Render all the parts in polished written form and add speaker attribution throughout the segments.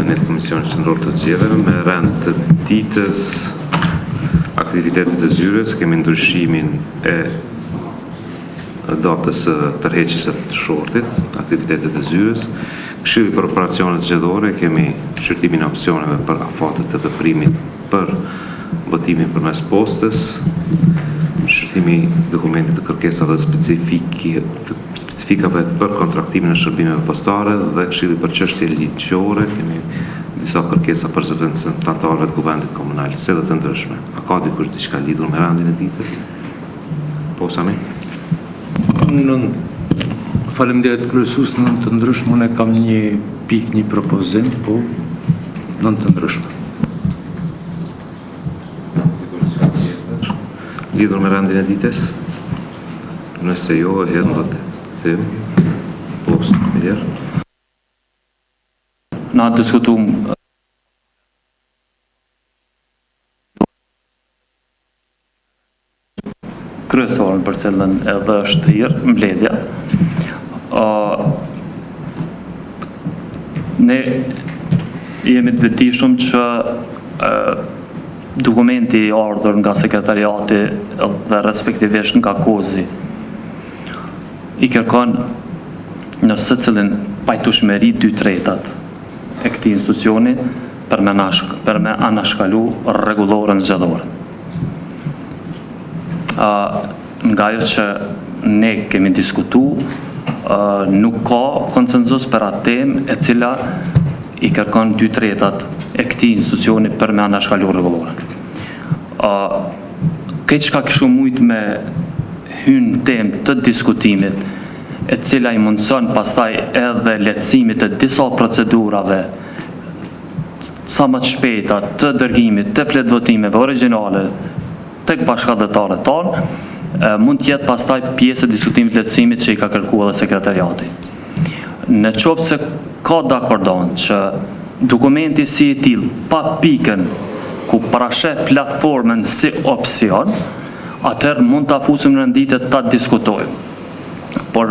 Speaker 1: në Komisionit Qendror të Zgjedhjeve me rend të ditës aktivitetit të zyrës, kemi ndryshimin e datës së tërheqjes së shortit, aktivitetet të zyrës. Këshilli për operacionet zgjedhore, kemi shqyrtimin e opsioneve për afatet të veprimit për votimin përmes postës, shqyrtimi dokumentit të kërkesave specifikave për kontraktimin e shërbimeve postare dhe këshilli për çështje ligjore, kemi disa kërkesa për zëvendësën të anëtarëve të Kuvendit Komunal, se dhe të ndryshme. A ka dikush diçka lidhur me rendin e ditës? Po, Sami?
Speaker 2: Faleminderit kryesues, në të ndryshme, unë kam një pikë, një propozim, po në të ndryshme.
Speaker 1: Lidhur me rendin e ditës? Nëse jo, e hedhëm votim. Po, mirë.
Speaker 2: Na diskutum kryesorën për cilën edhe është thirrë mbledhja. Ne jemi të vetëdijshëm që dokumenti i ardhur nga sekretariati dhe respektivisht nga Kozi i kërkon në secilin pajtueshmëri 2/3 e këtij institucioni për me anashkalu rregulloren zgjedhore. Nga ajo që ne kemi diskutu, nuk ka konsenzus për atë temë e cila i kërkon 2/3 e këtij institucioni për me anashkalu rregulloren. Këtë çka kishu mujt me hynë temë të diskutimit, e cila i mundëson pastaj edhe lehtësimit të disa procedurave sa më të shpejta të dërgimit të fletvotimeve origjinale tek bashkëdhetarët tanë, mund të jetë pastaj pjesë e diskutimit të lehtësimit që i ka kërkuar edhe sekretariati. Në qoftë se ka dakordon që dokumenti si i tillë pa pikën ku parasheh platformën si opsion, atëherë mund ta fusim në ditët ta diskutojmë. Por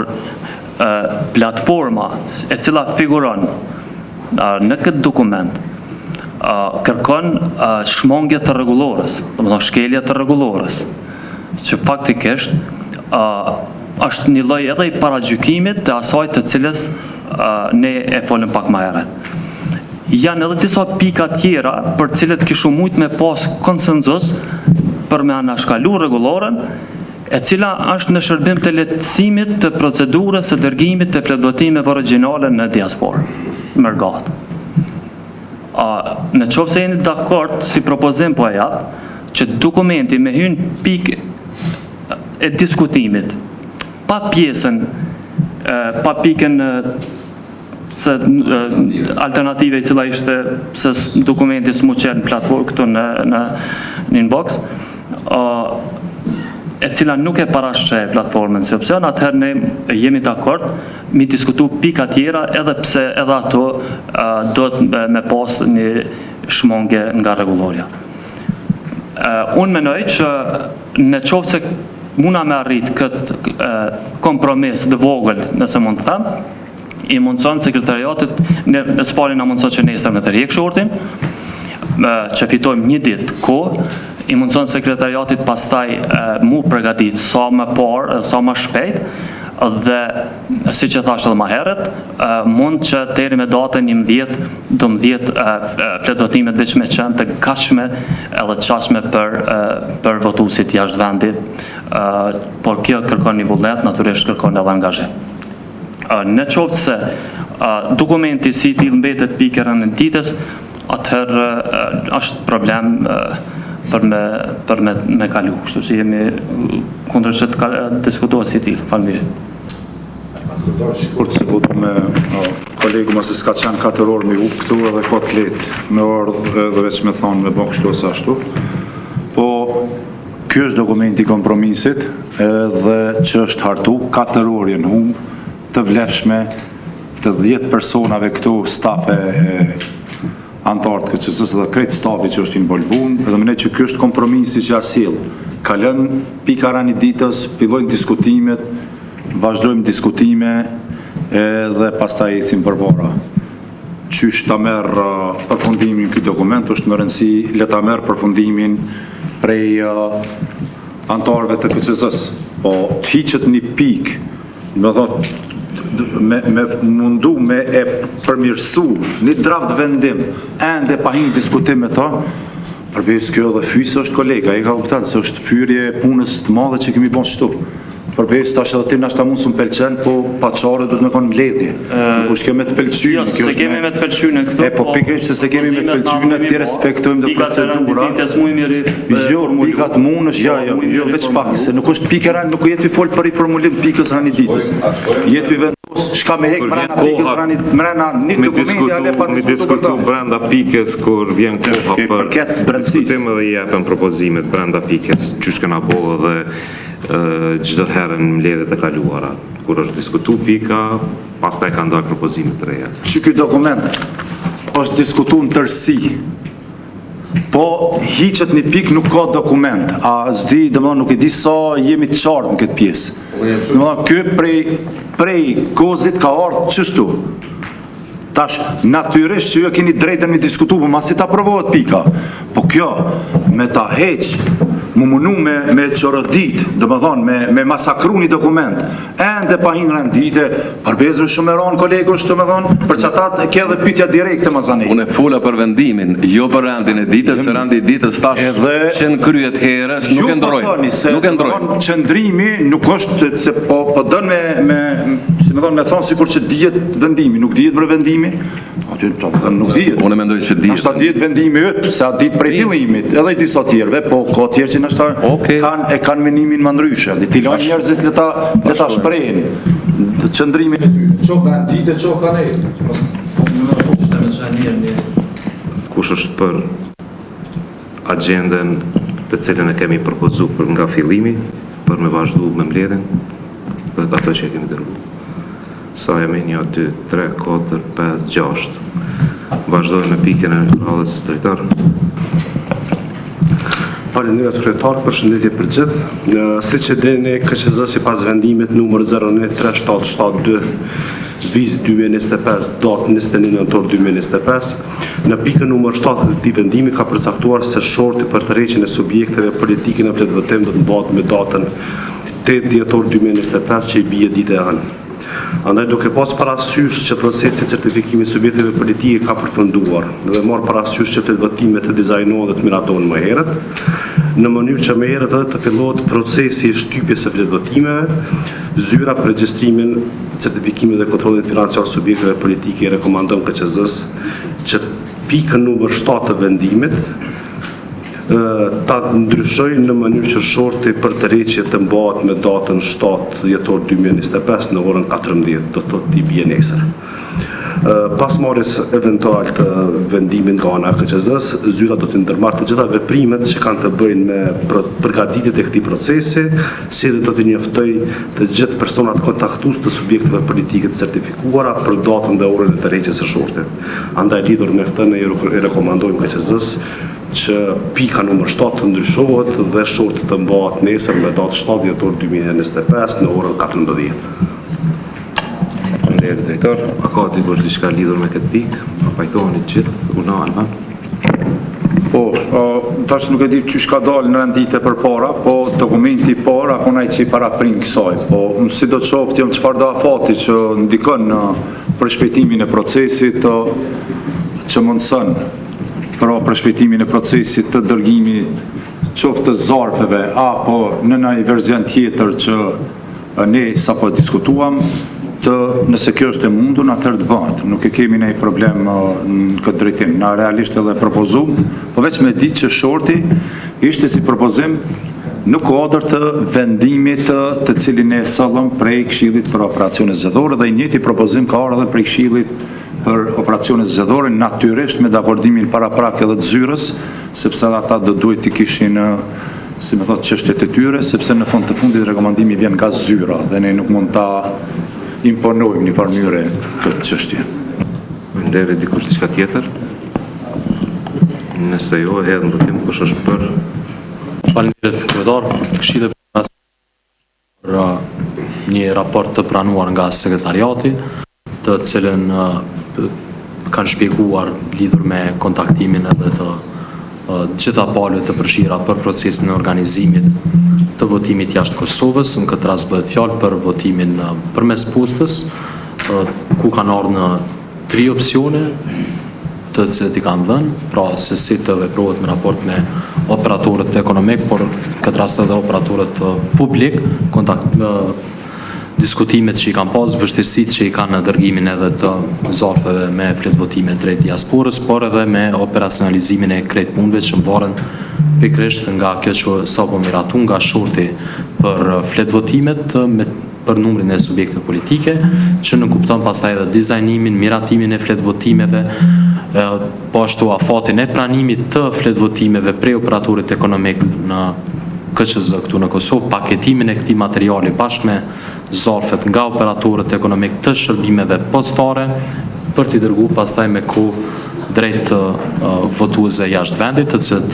Speaker 2: platforma e cila figuron në këtë dokument kërkon shmangje të rregullorës, domethënë shkelje të rregullorës, që faktikisht është një lloj edhe i paragjykimit të asaj të cilës ne e folëm pak më herët. Janë edhe disa pika tjera për cilët kishu mujt me pas konsenzus për me anashkalu rregulloren, e cila është në shërbim të lehtësimit të procedurës së dërgimit të fletvotimeve origjinale në diasporë, mërgat. Në qoftë se jeni dakord, si propozim po e jap, që dokumenti me hynë pikë e diskutimit, pa pjesën, pa pikën se alternative i cila ishte se dokumenti s'mu qenë platformë këtu në inbox, e cila nuk e parasheh platformën si opsion, atëherë ne jemi dakord mi diskutu pika tjera edhe pse edhe ato do të me pas një shmangje nga rregulloria. Unë menoj që në qoftë se muna me arrit këtë kompromis të vogël, nëse mund të them, i mundson sekretariatit, në spari na mundson që nesër me të rjek shortin, që fitojmë një ditë kohë, i mundson sekretariatit pastaj mu përgatit sa më parë, sa më shpejt, dhe si që thashtë edhe më herët, mund që deri me datën 11-12 fletvotime dhe që me qenë të gatshme edhe të qashme për votuesit jashtë vendit, por kjo kërkon një vullnet, natyrisht kërkon edhe angazhim. Në qoftë se dokumenti si tillë mbetet pikën e ditës, atëherë është problem për me kalu, kështu që jemi kundër që të diskutohet si tillë. Faleminderit.
Speaker 3: Shkurt se votu me kolegu mëse s'ka qenë 4 orë me hub këtu edhe ka të letë me ardhë edhe veç me thonë me bëk kështu ose ashtu. Po, ky është dokumenti i kompromisit edhe që është hartu 4 orë në humbë të vlefshme të 10 personave këtu stafe antartë këtë qësës dhe krejtë stafi që është involvun, edhe mëne që kjo është kompromisi që asil. Kalën pikara një ditës, fillojnë diskutimet, vazhdojmë diskutime dhe pastaj ecim përpara. qysh ta merr përfundimin këtë dokument, është më rëndësi le ta merr përfundimin prej antarëve të KQZ-s. Po të hiqet një pikë, me mundu me e përmirësu një draft vendim, ende pa hinë diskutim me ta, përbes kjo dhe fysë është kolega, e ka kuptan se është fyrje punës të madhe që kemi bon shtu. Përbes tash edhe ti nashta mund s'm pëlqen, po paçare duhet me konë mbledhje. Nuk është kemi të pëlqyne.
Speaker 2: Jo, se kemi me të pëlqyne këtu.
Speaker 3: Po pikërisht se kemi me të pëlqyne, ti respektojmë dhe procedura. Jo, pikat mund është, jo, veç pak, se nuk është pikë rani, nuk jetë i folë për i formulim pikës rani ditës. Jetë i vendos, shka me hek mrena pikës rani, mrena një dokumenti ale pa
Speaker 1: Mi diskutu brenda pikës, kur vjen koha për diskutim dhe jepen propozimet brenda pikës, qysh këna bohë dhe çdo herë në mbledhjet e kaluara, kur është diskutu pika, pastaj kanë dalë propozime të reja.
Speaker 3: Që ky dokument është diskutuar në tërësi, po hiqet një pikë nuk ka dokument, a s'di, domethënë nuk e di sa jemi të qartë në këtë pjesë. Domethënë ky prej kozit ka ardhur çështu. Tash natyrisht që ju keni drejtën me diskutu, po masi ta aprovohet pika. Po kjo me ta heq mu munu me qorodit, dhe më thonë, me masakru një dokument, ende pa hinë rendite, përbezve shumë e ronë kolegos të më thonë, për që ata ke dhe pytja direkte më zanej.
Speaker 4: Unë e fola për vendimin, jo për rendin e ditës, se rendi i ditës tash që në kryet herës, nuk e ndrojnë. Nuk e ndrojnë.
Speaker 3: Qëndrimi nuk është, se po dënë si me thonë, me thonë, si kur që dijet vendimi, nuk dijet për vendimi, aty të më thonë, nuk dijet.
Speaker 4: Unë e mendoj që dijet.
Speaker 3: Ashta dijet vendimi ëtë, se a dijet prej fillimit, edhe i disa tjerve, po ka tjerë që kanë menimin më ndryshe, dhe t'i lojnë njerëzit le ta shprejnë qëndrimin e ty. Qo kanë ditë, qo kanë e.
Speaker 1: Kush është për agjenden të cilën e kemi propozu për nga fillimi, për me vazhdu me mbledhjen, dhe ato që e kemi dërgu. Sa jemi 1, 2, 3, 4, 5, 6. Vazhdojmë me pikën e radhës drejtar.
Speaker 5: Faleminderit kryetar, përshëndetje për gjithë. Siç e dini, KQZ sipas vendimit numër 0137772 viz 2025 datë 21 nëntor 2025, në pikën numër 7 të këtij vendimi ka përcaktuar se shorti për tërheqjen e subjekteve politike në fletvotim do të mbahet me datën 8 dhjetor 2025 që i bie ditë e anë. Andaj duke pas parasysh që procesi certifikimit subjekteve politike ka përfunduar dhe marr parasysh që fletvotimet të dizajnohen dhe të miratohen më herët, në mënyrë që më herët edhe të fillohet procesi i shtypjes së fletvotimeve, zyra për regjistrimin, certifikimin dhe kontrollin financiar subjekteve politike rekomandon KQZ-s që pikën numër 7 të vendimit ta ndryshoj në mënyrë që shorti për tërheqje të mbahet me datën 7 dhjetor 2025 në orën 14, do të t'i bie nesër. Pas marrjes eventual të vendimin nga ana e KQZ-s, zyra do të ndërmarrë të gjitha veprimet që kanë të bëjnë me përgatitjet e këtij procesi, si dhe do të njoftoj të gjithë personat kontaktues të subjekteve politike të certifikuara për datën dhe orën e tërheqjes së shortit. Andaj lidhur me këtë ne rekomandojmë KQZ-s që pika numër 7 të ndryshohet dhe shorti të mbahet nesër me datë 7 dhjetor 2025 në orën 14.
Speaker 1: Faleminderit drejtor. A ka dikush diçka lidhur me këtë pikë? A pajtoheni gjithë? Una Alban?
Speaker 3: Po, tash nuk e di çysh ka dalë në rendite përpara, po dokumenti i parë akon ai që i paraprin kësaj. Po sidoqoftë jam çfarë do afati që ndikon në përshpejtimin e procesit që mundson për shpejtimin e procesit të dërgimit qoftë të zarfeve apo në një verzion tjetër që ne sapo diskutuam, nëse kjo është e mundur, atëherë të bëhet. Nuk e kemi ndonjë problem në këtë drejtim. Na realisht edhe propozum, po veç me ditë që shorti ishte si propozim në kuadër të vendimit të cilin e sollëm prej Këshillit për operacione zgjedhore dhe i njëjti propozim ka ardhur edhe prej Këshillit për operacione zgjedhore, natyrisht me dakordimin paraprak edhe të zyrës, sepse ata do duhet të kishin, si më thotë, çështjet e tyre, sepse në fund të fundit rekomandimi vjen nga zyra dhe ne nuk mund ta imponojmë në farë mënyrë këtë çështje.
Speaker 1: Faleminderit, dikush diçka tjetër? Nëse jo, hedh në votim kush është për.
Speaker 6: Faleminderit kryetar, Këshilli për një raport të pranuar nga sekretariati, të cilën kanë shpjeguar lidhur me kontaktimin edhe të gjitha palëve të përfshira për procesin e organizimit të votimit jashtë Kosovës. Në këtë rast bëhet fjalë për votimin përmes postës, ku kanë ardhur në 3 opsione të cilët i kanë dhënë, pra se si të veprohet në raport me operatorët ekonomik, por në këtë rast edhe operatorët publik, diskutimet që i kanë pas, vështirësitë që i kanë në dërgimin edhe të zarfeve me fletvotime drejt diasporës, por edhe me operacionalizimin e krejt punëve që mbaren pikërisht nga kjo që sapo miratu nga shorti për fletvotimet për numrin e subjekteve politike, që në kupton pastaj edhe dizajnimin, miratimin e fletvotimeve, po ashtu afatin e pranimit të fletvotimeve prej operatorit ekonomik në KQZ këtu në Kosovë, paketimin e këtij materiali bashkë me zarfet nga operatorët ekonomik të shërbimeve postare për t'i dërguar pastaj me kohë drejt votuesve jashtë vendit, të cilët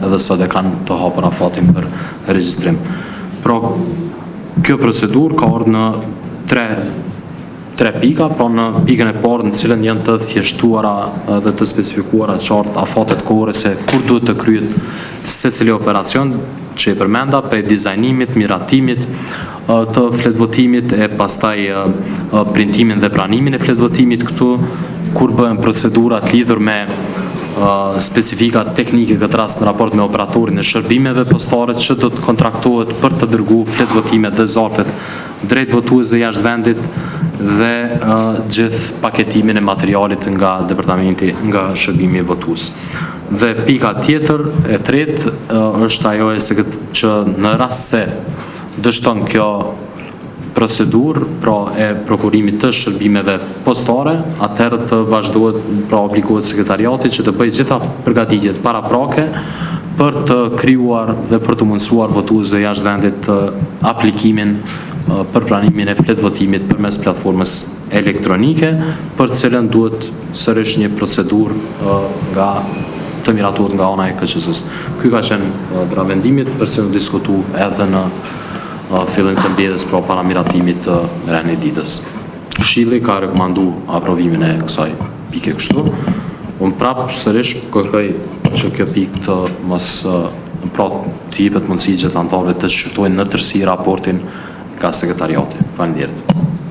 Speaker 6: edhe sot e kanë të hapur afatin për regjistrim. Pra, kjo procedurë ka ardhur në tre pika, pra në pikën e parë në cilën janë të thjeshtuara dhe të specifikuara qartë afatet kohore se kur duhet të kryhet secili operacion që i përmenda, prej dizajnimit, miratimit të fletvotimit e pastaj printimin dhe pranimin e fletvotimit këtu, kur bëhen procedurat lidhur me specifikat teknike këtë rast në raport me operatorin e shërbimeve postare që do të kontraktohet për të dërguar fletvotimet dhe zarfet drejt votuesve jashtë vendit dhe gjithë paketimin e materialit nga departamenti nga shërbimi votues. Dhe pika tjetër e tretë është ajo që në rast se dështon kjo procedurë, pra e prokurimit të shërbimeve postare, atëherë të vazhdohet, pra obligohet sekretariati që të bëjë gjitha përgatitjet paraprake për të krijuar dhe për të mundësuar votuesve jashtë vendit aplikimin për pranimin e fletvotimit përmes platformës elektronike, për të cilën duhet sërish një procedurë të miratuar nga ana e KQZ-s. Ky ka qenë vendimit për se në diskutu edhe në fillim të mbledhjes pra para miratimit të rënë ditës. Këshilli ka rekomandu aprovimin e kësaj pike kështu. Unë prapë sërish kërkoj që kjo pikë të mos pra të jepet mundësi gjithë anëtarëve të shqyrtojnë në tërësi raportin nga sekretariati. Faleminderit.